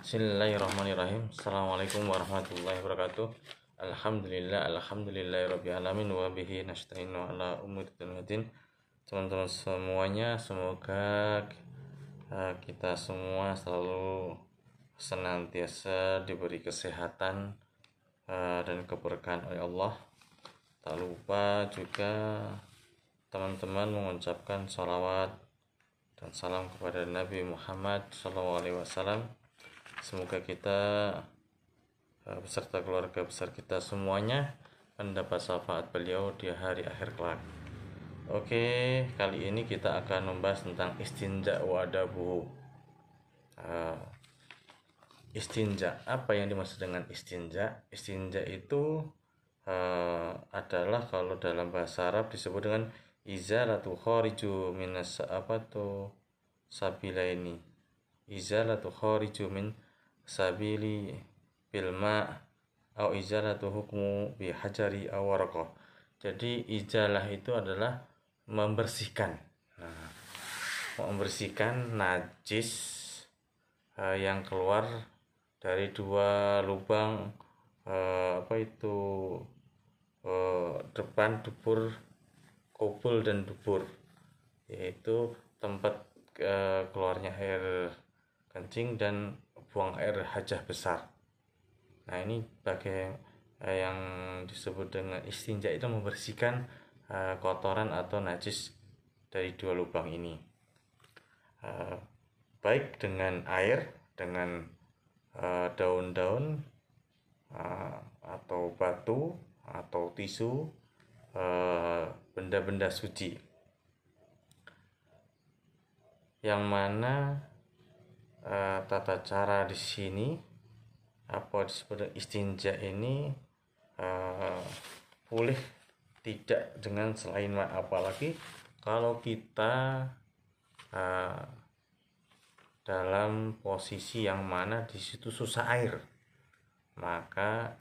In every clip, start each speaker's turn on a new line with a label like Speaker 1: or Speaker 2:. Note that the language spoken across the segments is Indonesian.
Speaker 1: Bismillahirrahmanirrahim. Assalamualaikum warahmatullahi wabarakatuh. Alhamdulillahirabbil alamin wa bihi nasta'inu ala umuri dunya. Teman-teman semuanya, semoga kita semua selalu senantiasa diberi kesehatan dan keberkahan oleh Allah. Tak lupa juga teman-teman mengucapkan salawat dan salam kepada Nabi Muhammad SAW. Semoga kita beserta keluarga besar kita semuanya mendapat syafaat beliau di hari akhir kelak. Oke, kali ini kita akan membahas tentang istinja wa adabuhu. Istinja, apa yang dimaksud dengan istinja? Istinja itu adalah kalau dalam bahasa Arab disebut dengan izalatu khariju minas sabilaini. Izalatu khariju min sabili bilma atau izalatu hukmu bi hajari aw waraqah. Jadi izalah itu adalah membersihkan. Membersihkan najis yang keluar dari dua lubang depan dubur, kubul dan dubur, yaitu tempat keluarnya air kencing dan buang air hajah besar. Nah, ini bagai yang disebut dengan istinja, itu membersihkan kotoran atau najis dari dua lubang ini, baik dengan air, dengan daun-daun atau batu atau tisu, benda-benda suci, yang mana tata cara di sini apa disebut istinja ini boleh tidak dengan selain, apalagi kalau kita dalam posisi yang mana di situ susah air, maka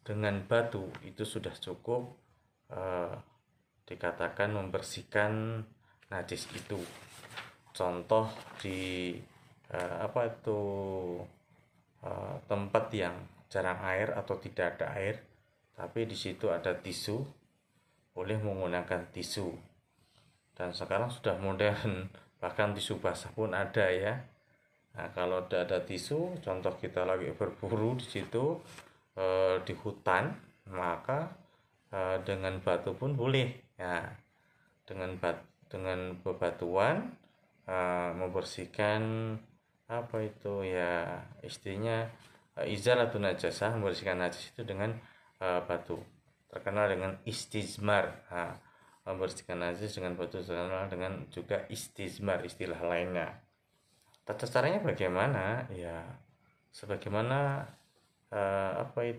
Speaker 1: dengan batu itu sudah cukup dikatakan membersihkan najis itu. Contoh di tempat yang jarang air atau tidak ada air, tapi di situ ada tisu, boleh menggunakan tisu. Dan sekarang sudah modern, bahkan tisu basah pun ada ya. Nah, kalau tidak ada tisu, contoh kita lagi berburu di situ di hutan, maka dengan batu pun boleh ya. Dengan bebatuan membersihkan istilahnya izalatun najasah, membersihkan najis itu dengan batu, terkenal dengan istizmar. Membersihkan najis dengan batu terkenal dengan juga istizmar, istilah lainnya. Tata caranya bagaimana? Ya, sebagaimana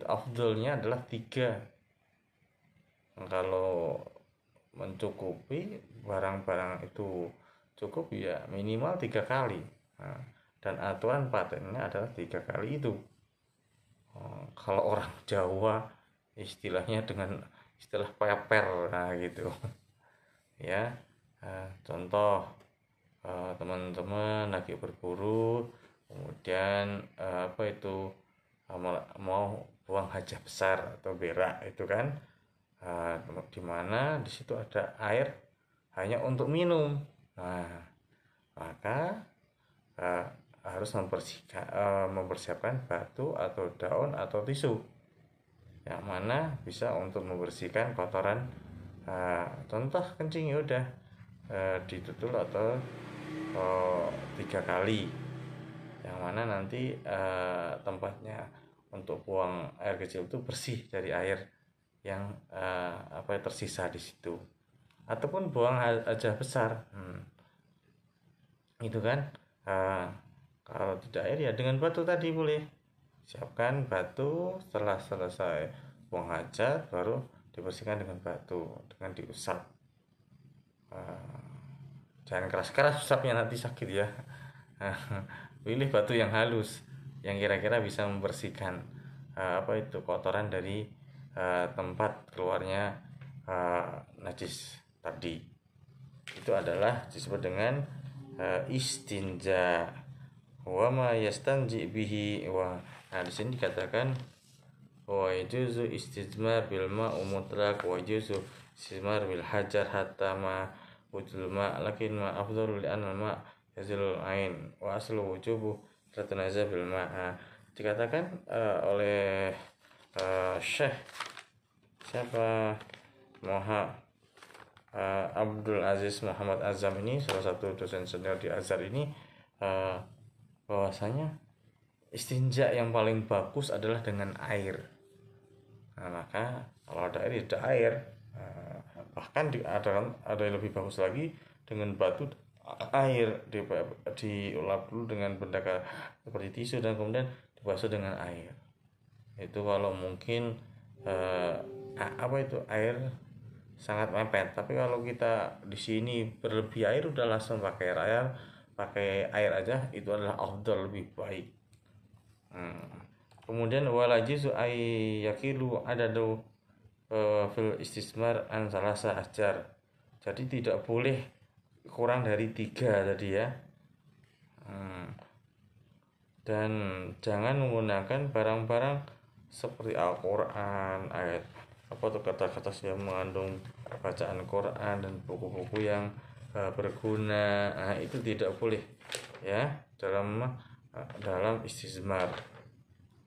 Speaker 1: afdolnya adalah 3. Kalau mencukupi barang-barang itu cukup ya minimal 3 kali. Dan aturan patennya adalah 3 kali itu. Kalau orang Jawa istilahnya dengan istilah peper, gitu ya. Contoh teman-teman lagi berburu, kemudian mau buang hajah besar atau berak itu kan, di mana di situ ada air hanya untuk minum. Maka harus mempersiapkan batu atau daun atau tisu yang mana bisa untuk membersihkan kotoran. Contoh kencing, ya udah ditutul atau 3 kali, yang mana nanti tempatnya untuk buang air kecil itu bersih dari air yang tersisa di situ, ataupun buang hajah besar, itu kan. Kalau tidak air ya dengan batu tadi boleh. Siapkan batu, setelah selesai buang hajat baru dibersihkan dengan batu, dengan diusap. Jangan keras-keras usapnya, nanti sakit ya. Pilih batu yang halus, yang kira-kira bisa membersihkan kotoran dari tempat keluarnya najis tadi. Itu adalah disebut dengan istinja wa ma yastanji bihi wa. Nah, di sini dikatakan wa yajuzu istijmar bil ma mutlaq wa yajuzu istijmar bil hajar hatta ma wujudul ma, lakin ma afdalu li anna ma yazilul ain wa aslu wujubu tanaza bil ma. Nah, dikatakan oleh Syekh siapa Abdul Aziz Muhammad Azam ini, salah satu dosen senior di Azhar ini, bahwasanya istinja yang paling bagus adalah dengan air. Nah, maka kalau ada air, ada air. Bahkan ada yang lebih bagus lagi dengan batu air, diulap dulu dengan benda seperti tisu dan kemudian dibasuh dengan air. Itu kalau mungkin air sangat mepet. Tapi kalau kita di sini berlebih air, udah langsung pakai air aja, itu adalah afdal, lebih baik. Kemudian walajizu ay yakilu adadu fil istismar an salasa ajar. Jadi tidak boleh kurang dari 3 tadi ya. Dan jangan menggunakan barang-barang seperti Al-Quran, ayat kata-kata yang mengandung bacaan Quran dan buku-buku yang berguna. Nah, itu tidak boleh ya dalam istismar.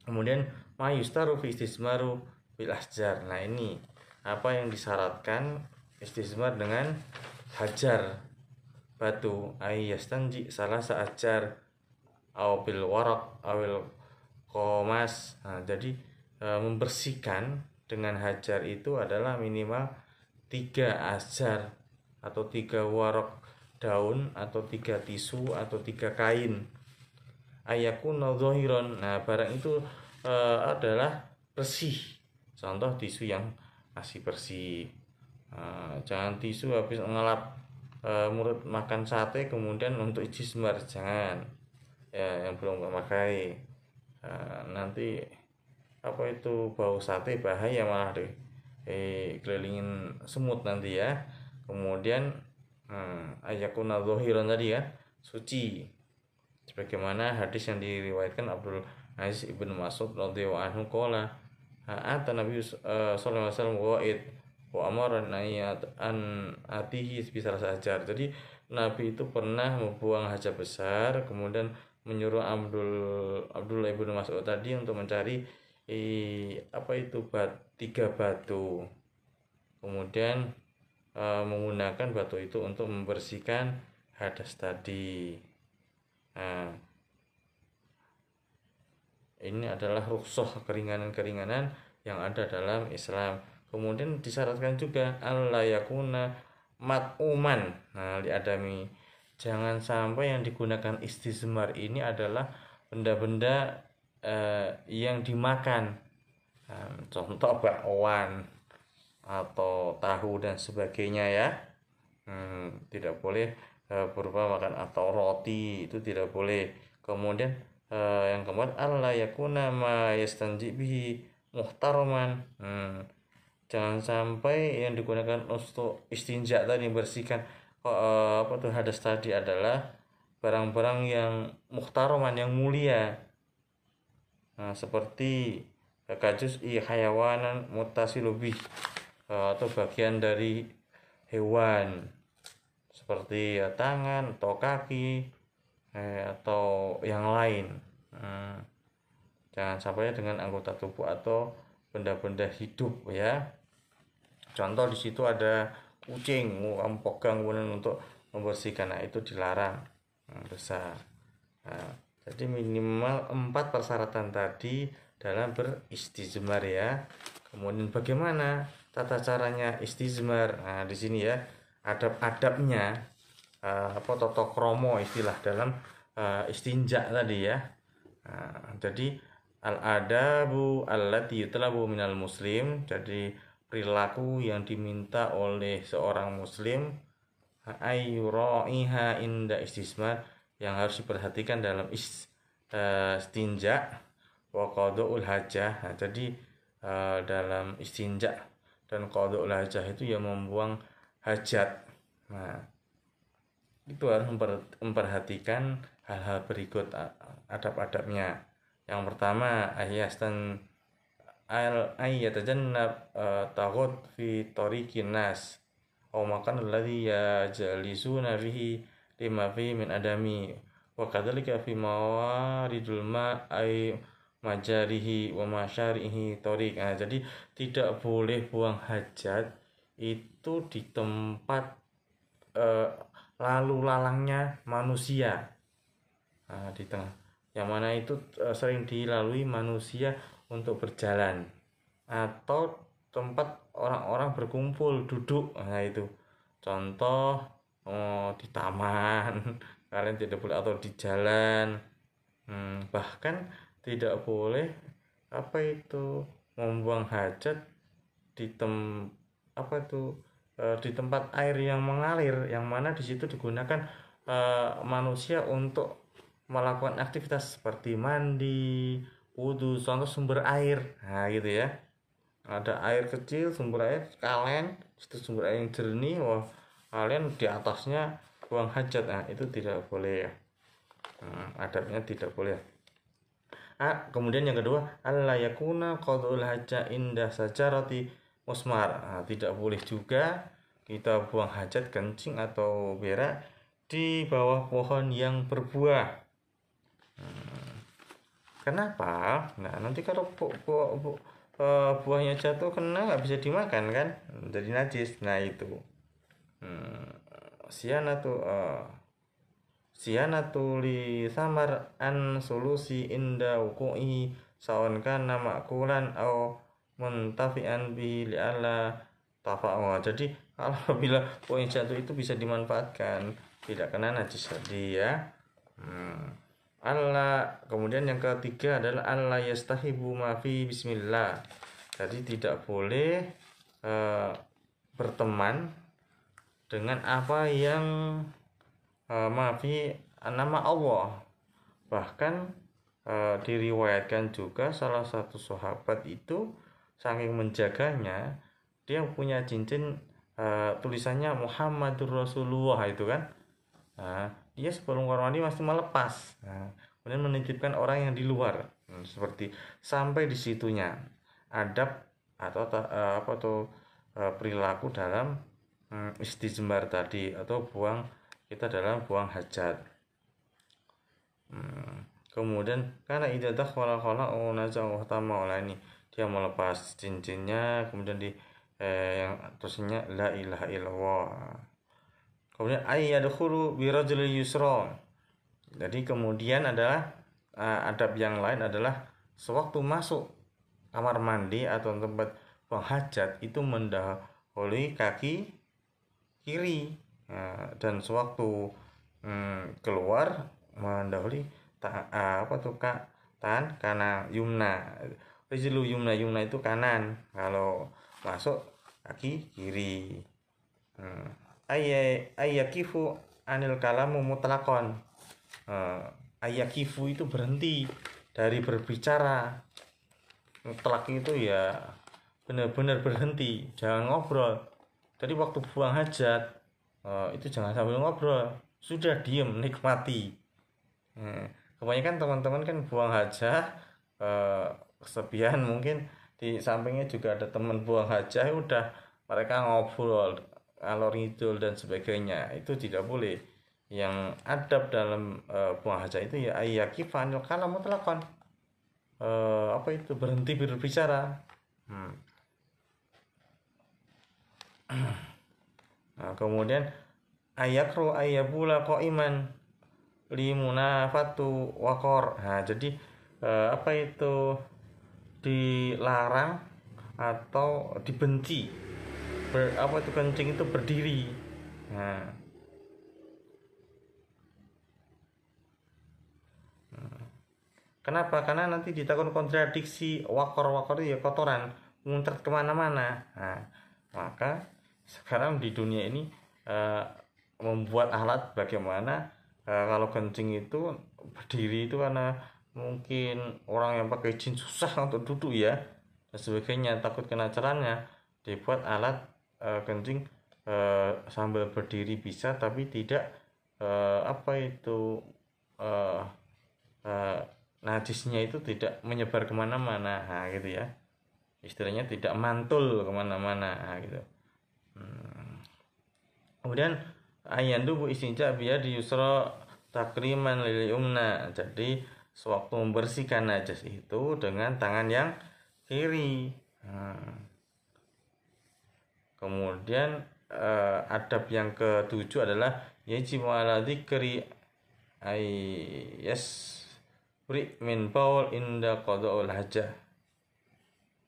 Speaker 1: Kemudian mayustaru fi istismaru bil ahjar. Nah, ini apa yang disyaratkan istismar dengan hajar, batu, yastanji salah seajar au bil warak awil komas. Nah, jadi membersihkan dengan hajar itu adalah minimal 3 ajar atau 3 warak daun atau 3 tisu atau 3 kain. Ayakuna zahiran. Nah, barang itu adalah bersih. Contoh tisu yang masih bersih. Jangan tisu habis ngelap mulut makan sate kemudian untuk istismar, jangan. Ya, yang belum memakai nanti bau sate bahaya, malah kelilingin semut nanti ya. Kemudian ayakuna zahiran tadi ya, suci, sebagaimana hadis yang diriwayatkan Abdul Aziz ibnu Mas'ud radhiyallahu anhu qala ata Nabi sallallahu alaihi wasallam wa'id wa amara an atihi bisa sajar. Jadi Nabi itu pernah membuang hajat besar, kemudian menyuruh Abdullah ibnu Mas'ud tadi untuk mencari 3 batu, kemudian menggunakan batu itu untuk membersihkan hadas tadi. Nah, ini adalah rukhsah, keringanan-keringanan yang ada dalam Islam. Kemudian disyaratkan juga alla yakuna mat'uman. Nah, li'adami, jangan sampai yang digunakan istismar ini adalah benda-benda yang dimakan. Contoh bakwan atau tahu dan sebagainya ya. Tidak boleh berupa makan atau roti, itu tidak boleh. Kemudian yang keempat alla yakuna ma yastanji bihi muhtaraman. Jangan sampai yang digunakan untuk istinja tadi, bersihkan hadas tadi adalah barang-barang yang muhtaraman, yang mulia. Nah, seperti kajus hayawanan mutasilubih, atau bagian dari hewan seperti tangan atau kaki atau yang lain. Jangan sampai dengan anggota tubuh atau benda-benda hidup ya. Contoh di situ ada kucing, kamu pegang kemudian untuk membersihkan, nah itu dilarang besar. Jadi minimal 4 persyaratan tadi dalam beristijmar ya. Kemudian bagaimana tata caranya istijmar? Nah, di sini ya adab-adabnya, tata kromo istilah dalam istinja tadi ya. Jadi al-adabu allati yutlabu minal muslim, jadi perilaku yang diminta oleh seorang muslim, ayyura'iha inda istismar, yang harus diperhatikan dalam istinja, wa qada'ul hajah. Nah, jadi dalam istinja dan qada'ul hajah itu yang membuang hajat. Nah, itu harus memperhatikan hal-hal berikut. adab-adabnya. Yang pertama, ayyatajannab taghut fi tariqin nas aw makan alladhi yajlisuna fihi lima fi min adami wa kadzalika fi mawaridul ma ay majarihi wa masyarihi tariq. Nah, jadi tidak boleh buang hajat itu di tempat lalu lalangnya manusia. Nah, di tengah yang mana itu sering dilalui manusia untuk berjalan atau tempat orang-orang berkumpul duduk. Nah, itu contoh di taman kalian tidak boleh, atau di jalan. Bahkan tidak boleh membuang hajat di di tempat air yang mengalir, yang mana di situ digunakan manusia untuk melakukan aktivitas seperti mandi, wudhu, contoh sumber air. Nah, gitu ya. Ada air kecil, sumber air, kalian itu sumber air yang jernih, wah, kalian di atasnya buang hajat. Nah, itu tidak boleh ya. Adabnya tidak boleh. Kemudian yang kedua, alla yakuna qadul hajat indah sajarati musmar. Nah, tidak boleh juga kita buang hajat, kencing atau berak di bawah pohon yang berbuah. Kenapa? Nah, nanti kalau buahnya jatuh kena nggak bisa dimakan kan, jadi najis. Nah, itu sianatu li samar an solusi inda wuku'i sawan kana makulan au muntafi'an bi li'ala tafa'wa. Jadi apabila buahnya jatuh itu bisa dimanfaatkan, tidak kena najis tadi ya. Kemudian yang ketiga adalah Allah yastahibu ma fi bismillah. Jadi tidak boleh berteman dengan apa yang mafi nama Allah. Bahkan diriwayatkan juga salah satu sahabat itu saking menjaganya, dia punya cincin tulisannya Muhammadur Rasulullah itu kan. Dia sebelum kamar mandi masih melepas. Kemudian menitipkan orang yang di luar. Seperti sampai di situnya adab atau perilaku dalam istijmar tadi, atau kita dalam buang hajat. Kemudian karena idza dakhala khala'u naza'u ini, dia melepas cincinnya, kemudian yang terusnya la ilaha illallah. Kemudian ayyadkhulu bi rajulil yusra. Jadi kemudian adalah adab yang lain adalah sewaktu masuk kamar mandi atau tempat buang hajat itu mendahului kaki kiri, dan sewaktu keluar mendahului tangan kanan, yumna. Rijlu yumna itu kanan, kalau masuk kaki kiri. Ayyakifu anil kalamu mutlaqan. Ayyakifu itu berhenti dari berbicara. Mutlak itu ya benar-benar berhenti, jangan ngobrol. Jadi waktu buang hajat itu jangan sambil ngobrol, sudah diem, nikmati. Kebanyakan teman-teman kan buang hajat kesepian, mungkin di sampingnya juga ada teman buang hajat, udah mereka ngobrol alor ngidul dan sebagainya. Itu tidak boleh. Yang adab dalam buang hajat itu ya ayyakifan kalau mutlaqan, berhenti berbicara. Nah, kemudian ayakru ayyabula qa'iman limunafatu waqor. Nah, jadi dilarang atau dibenci kencing itu berdiri. Kenapa? Karena nanti ditakut kontradiksi. Wakor itu ya kotoran, muncrat kemana-mana. Maka sekarang di dunia ini membuat alat bagaimana kalau kencing itu berdiri itu, karena mungkin orang yang pakai jin susah untuk duduk ya dan sebagainya, takut kena celananya, dibuat alat kencing sambil berdiri bisa, tapi tidak najisnya itu tidak menyebar kemana-mana, nah, gitu ya, istilahnya tidak mantul kemana-mana, nah, gitu. Kemudian ayandu istinja biya di yusra takriman lil yumna, jadi sewaktu membersihkan najis itu dengan tangan yang kiri. Kemudian adab yang ketujuh adalah yajibu ala dzikri ayas min baul inda qada'ul hajah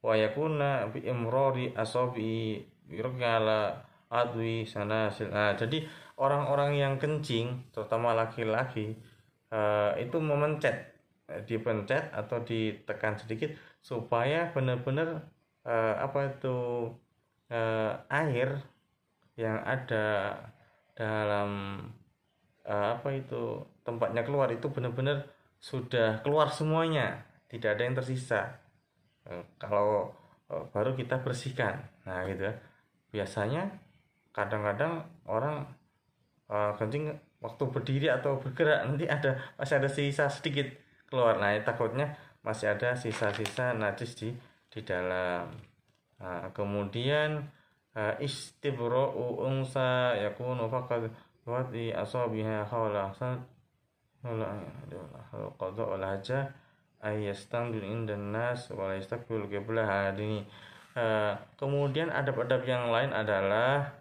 Speaker 1: wa yakuna bi imrori asabi birqala adwi sanasil. Nah, jadi orang-orang yang kencing, terutama laki-laki, itu memencet, dipencet atau ditekan sedikit supaya benar-benar air yang ada dalam tempatnya keluar itu benar-benar sudah keluar semuanya, tidak ada yang tersisa. Kalau baru kita bersihkan, nah gitu ya. Biasanya kadang-kadang orang kencing waktu berdiri atau bergerak nanti masih ada sisa sedikit keluar, nah takutnya masih ada sisa-sisa najis di dalam. Nah, kemudian istibra'u unsa yakunu faqad wati asabiha hawla qada wal haja ay yastangdil indan nas wa la yastaqbil qiblah. Ini kemudian adab-adab yang lain adalah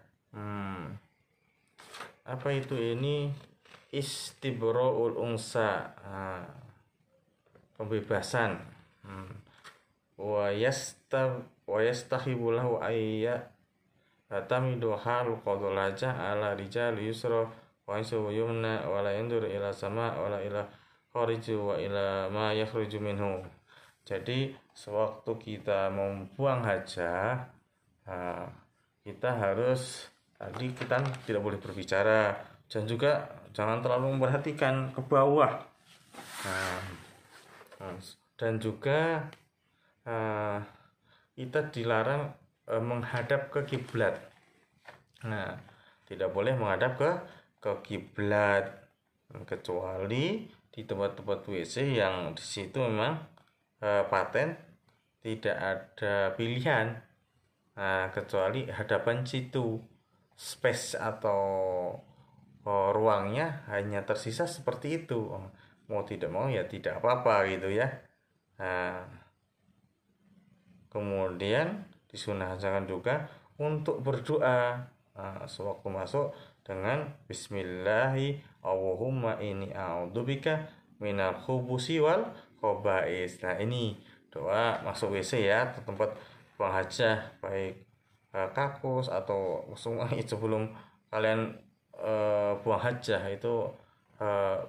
Speaker 1: ini istibra'ul unsa, pembebasan, wa yastahibu lahu ayya tamidu hal qadul haja ala rijal yusra wa yumna wa la yandur ila sama wa la ila khariju wa ila ma yakhruju minhu. Jadi sewaktu kita membuang hajat, kita harus kita tidak boleh berbicara dan juga jangan terlalu memperhatikan ke bawah. Dan juga kita dilarang menghadap ke kiblat. Nah, tidak boleh menghadap ke kiblat kecuali di tempat-tempat WC yang di situ memang paten tidak ada pilihan. Nah, kecuali hadapan situ space atau ruangnya hanya tersisa seperti itu. Mau tidak mau ya tidak apa-apa gitu ya. Nah, kemudian disunahkan juga untuk berdoa sewaktu masuk dengan bismillahi Allahumma inni a'udzubika minal khubusi wal khaba'is. Nah, ini doa masuk WC ya, atau tempat buang hajat, baik kakus atau sungai. Sebelum kalian buang hajat itu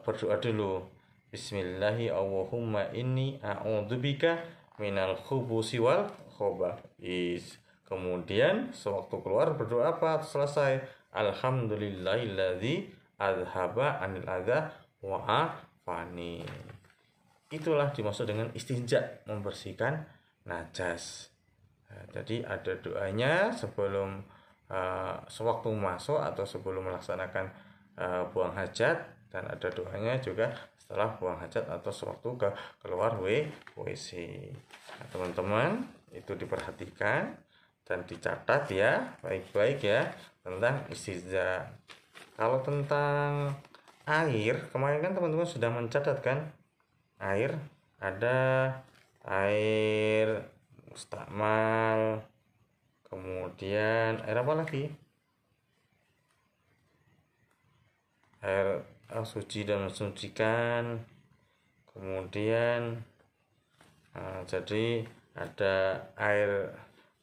Speaker 1: berdoa dulu, bismillahi Allahumma inni a'udzubika minal khubusi wal khaba'is. Kemudian sewaktu keluar berdoa apa? Selesai, alhamdulillahilladzi azhaba anil adza wa afani. Itulah dimaksud dengan istinja, membersihkan najas. Jadi ada doanya sebelum sewaktu masuk atau sebelum melaksanakan buang hajat, dan ada doanya juga setelah buang hajat atau sewaktu keluar WC. Nah, teman-teman, itu diperhatikan dan dicatat ya, baik-baik ya, tentang istinja. Kalau tentang air, kemarin kan teman-teman sudah mencatat kan, air ada air mustakmal, kemudian air apa lagi, air suci dan mensucikan, kemudian jadi ada air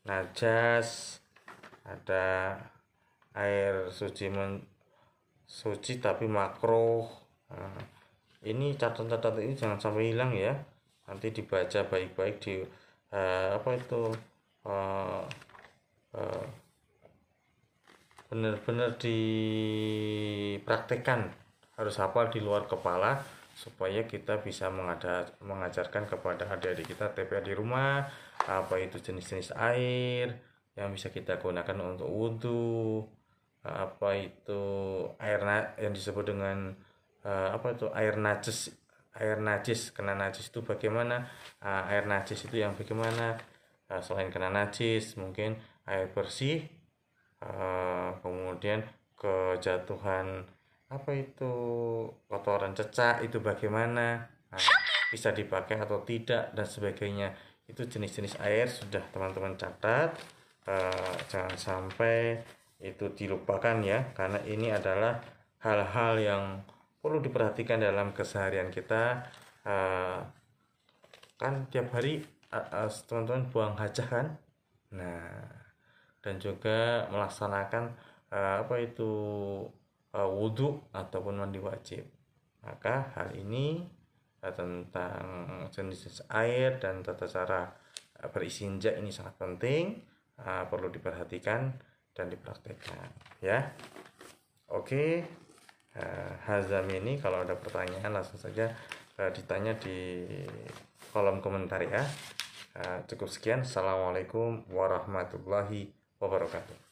Speaker 1: najas, ada air suci tapi makruh. Ini catatan ini jangan sampai hilang ya, nanti dibaca baik-baik di benar-benar dipraktekkan, harus hafal di luar kepala supaya kita bisa mengajarkan kepada adik-adik kita TPA di rumah apa itu jenis-jenis air yang bisa kita gunakan untuk wudhu, apa itu air yang disebut dengan air najis air najis, kena najis itu bagaimana, air najis itu yang bagaimana, selain kena najis mungkin air bersih, kemudian kejatuhan apa itu kotoran cecak itu bagaimana, bisa dipakai atau tidak dan sebagainya. Itu jenis-jenis air sudah teman-teman catat, jangan sampai itu dilupakan ya, karena ini adalah hal-hal yang perlu diperhatikan dalam keseharian kita. Kan tiap hari teman-teman buang hajat kan, nah dan juga melaksanakan apa itu wudhu ataupun mandi wajib. Maka hal ini tentang jenis air dan tata cara beristinja ini sangat penting, perlu diperhatikan dan dipraktekkan ya. Oke, Hazam ini kalau ada pertanyaan langsung saja ditanya di kolom komentar ya. Cukup sekian. Assalamualaikum warahmatullahi wabarakatuh.